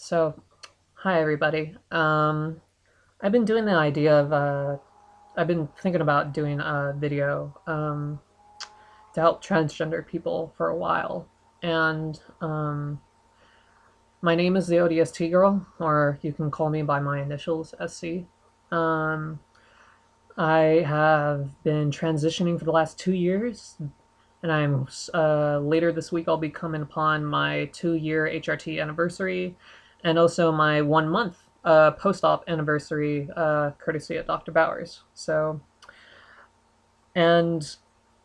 So, hi everybody. I've been doing the idea of I've been thinking about doing a video to help transgender people for a while, and my name is the ODST Girl, or you can call me by my initials, SC. Um, I have been transitioning for the last 2 years, and I'm later this week I'll be coming upon my 2 year HRT anniversary, and also my 1 month post-op anniversary, courtesy of Dr. Bowers. And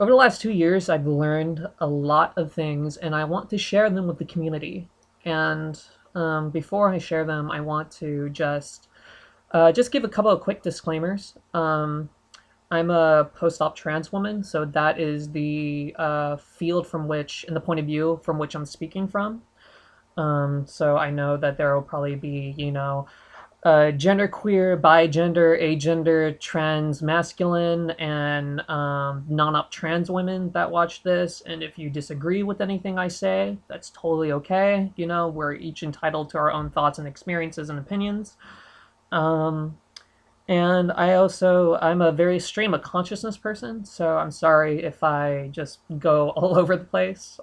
over the last 2 years, I've learned a lot of things, and I want to share them with the community. And before I share them, I want to just give a couple of quick disclaimers. I'm a post-op trans woman, so that is the field from which, and the point of view from which I'm speaking from. So I know that there will probably be, genderqueer, bigender, agender, trans masculine, and non-op trans women that watch this. And if you disagree with anything I say, that's totally okay. We're each entitled to our own thoughts and experiences and opinions. Um, and I'm a very stream of consciousness person, so I'm sorry if I just go all over the place.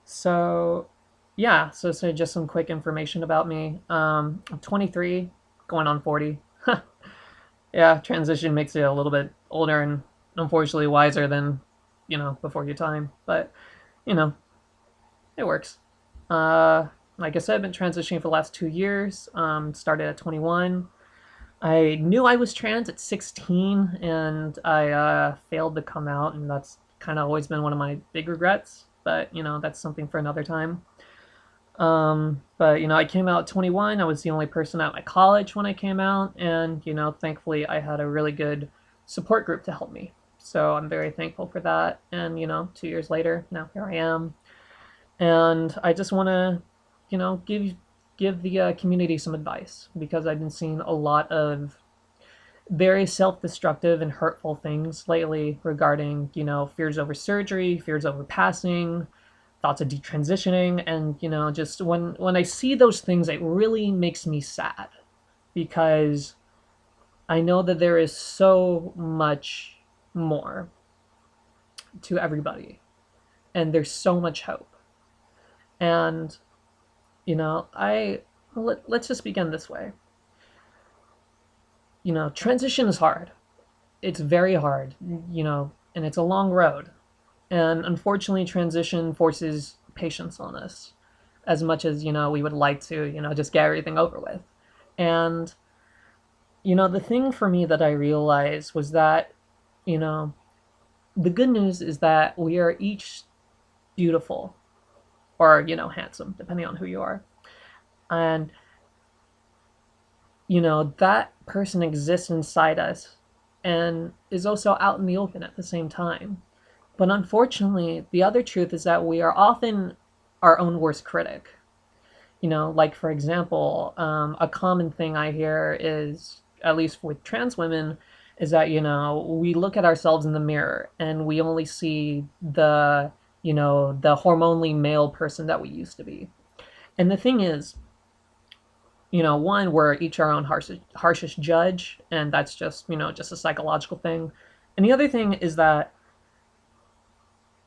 So so just some quick information about me. I'm 23, going on 40. Yeah, transition makes you a little bit older and unfortunately wiser than, before your time. But, you know, it works. Like I said, I've been transitioning for the last 2 years. Started at 21. I knew I was trans at 16, and I failed to come out, and that's kind of always been one of my big regrets. But that's something for another time. But I came out at 21. I was the only person at my college when I came out, and thankfully, I had a really good support group to help me. So I'm very thankful for that. And 2 years later, now here I am, and I just want to, give the community some advice because I've been seeing a lot of very self-destructive and hurtful things lately regarding fears over surgery, fears over passing, thoughts of detransitioning, and just when I see those things, it really makes me sad because I know that there is so much more to everybody, and there's so much hope. And let's just begin this way. Transition is hard. It's very hard, and it's a long road. And unfortunately, transition forces patience on us as much as, we would like to, just get everything over with. And, the thing for me that I realized was that, you know, the good news is that we are each beautiful or, handsome, depending on who you are. And, that person exists inside us and is also out in the open at the same time. But unfortunately, the other truth is that we are often our own worst critic. Like for example, a common thing I hear is, at least with trans women, is that, we look at ourselves in the mirror and we only see the hormonally male person that we used to be. And the thing is, one, we're each our own harshest judge, and that's just a psychological thing. And the other thing is that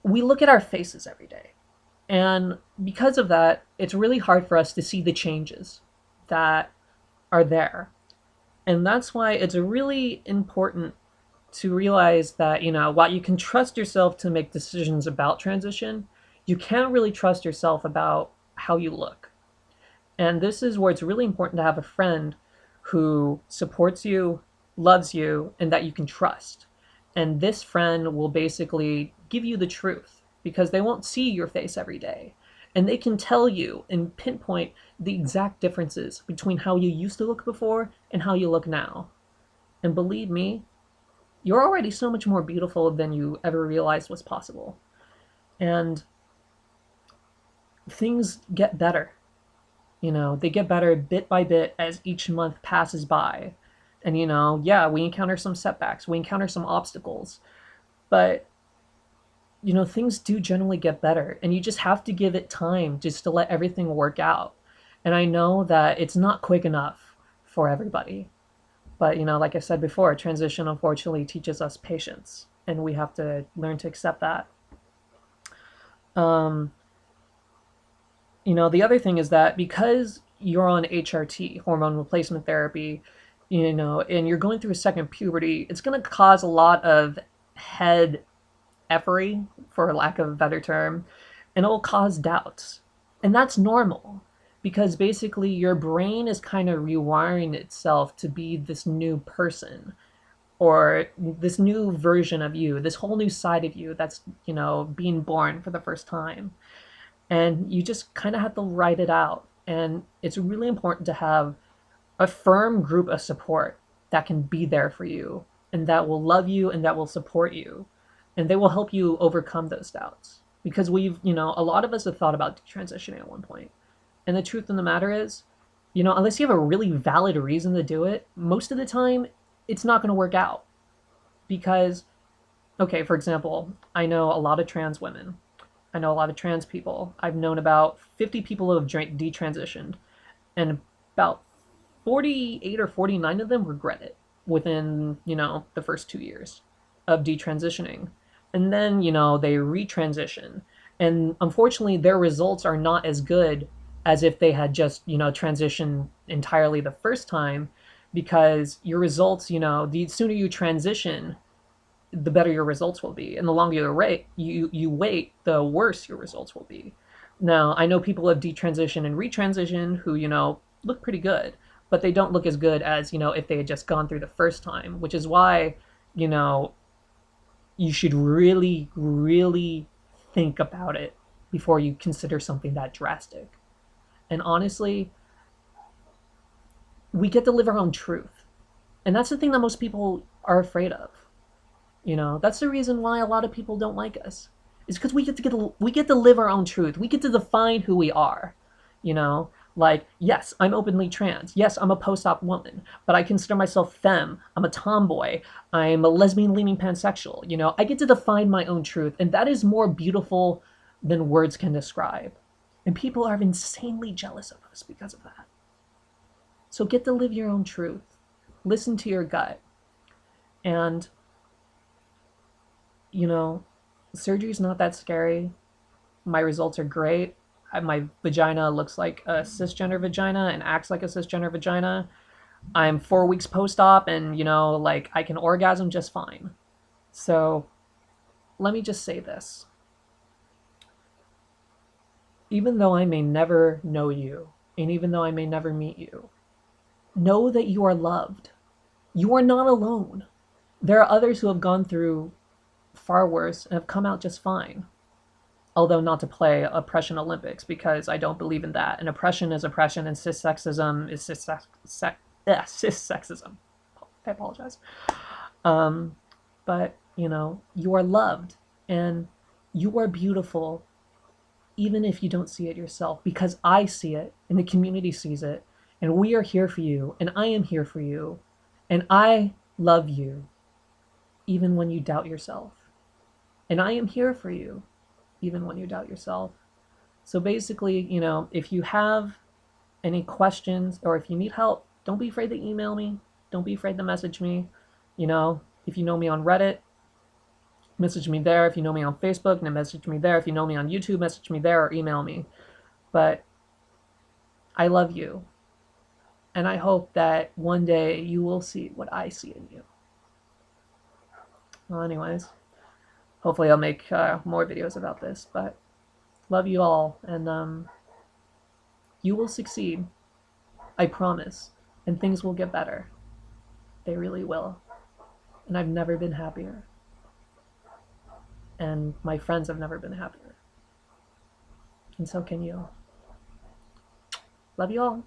we look at our faces every day. And because of that, it's really hard for us to see the changes that are there. And that's why it's really important to realize that, while you can trust yourself to make decisions about transition, you can't really trust yourself about how you look. And this is where it's really important to have a friend who supports you, loves you, and that you can trust. And this friend will basically give you the truth because they won't see your face every day. And they can tell you and pinpoint the exact differences between how you used to look before and how you look now. And believe me, you're already so much more beautiful than you ever realized was possible. And things get better. They get better bit by bit as each month passes by. And, yeah, we encounter some setbacks, we encounter some obstacles, but, things do generally get better. And you just have to give it time just to let everything work out. And I know that it's not quick enough for everybody. But, like I said before, transition unfortunately teaches us patience, and we have to learn to accept that. Um, the other thing is that because you're on HRT, hormone replacement therapy, and you're going through a second puberty, it's going to cause a lot of head effery, for lack of a better term, and it will cause doubts. And that's normal because basically your brain is kind of rewiring itself to be this new person or this new version of you, this whole new side of you that's, being born for the first time. And you just kind of have to write it out. And it's really important to have a firm group of support that can be there for you and that will love you and that will support you. And they will help you overcome those doubts. Because a lot of us have thought about transitioning at one point. And the truth of the matter is, unless you have a really valid reason to do it, most of the time it's not going to work out. Because, okay, for example, I know a lot of trans women. I know a lot of trans people. I've known about 50 people who have detransitioned, and about 48 or 49 of them regret it within, the first 2 years of detransitioning. And then, they retransition. And unfortunately, their results are not as good as if they had just, transitioned entirely the first time, because your results, the sooner you transition, the better your results will be, and the longer you wait, the worse your results will be. Now, I know people have detransition and retransition who look pretty good, but they don't look as good as if they had just gone through the first time, which is why you know you should really, really think about it before you consider something that drastic. And honestly, we get to live our own truth, and that's the thing that most people are afraid of. That's the reason why a lot of people don't like us. It's because we get to live our own truth. We get to define who we are. Like, yes, I'm openly trans. Yes, I'm a post-op woman, but I consider myself femme. I'm a tomboy. I'm a lesbian-leaning pansexual. I get to define my own truth, and that is more beautiful than words can describe. And people are insanely jealous of us because of that. So get to live your own truth. Listen to your gut. And you know, surgery's not that scary. My results are great. My vagina looks like a cisgender vagina and acts like a cisgender vagina. I'm 4 weeks post op, and like, I can orgasm just fine. So let me just say this. Even though I may never know you, and even though I may never meet you, know that you are loved. You are not alone. There are others who have gone through far worse and have come out just fine. Although not to play oppression Olympics, because I don't believe in that. And oppression is oppression, and cis-sexism is cis-sexism. I apologize. But, you are loved, and you are beautiful, even if you don't see it yourself, because I see it, and the community sees it, and we are here for you, and I am here for you, and I love you, even when you doubt yourself. And I am here for you, even when you doubt yourself. So basically, if you have any questions or if you need help, don't be afraid to email me. Don't be afraid to message me. If you know me on Reddit, message me there. If you know me on Facebook, then message me there. If you know me on YouTube, message me there or email me. But I love you. And I hope that one day you will see what I see in you. Well, anyways, hopefully I'll make more videos about this. But love you all, and you will succeed. I promise. And things will get better. They really will. And I've never been happier. And my friends have never been happier. And so can you. Love you all.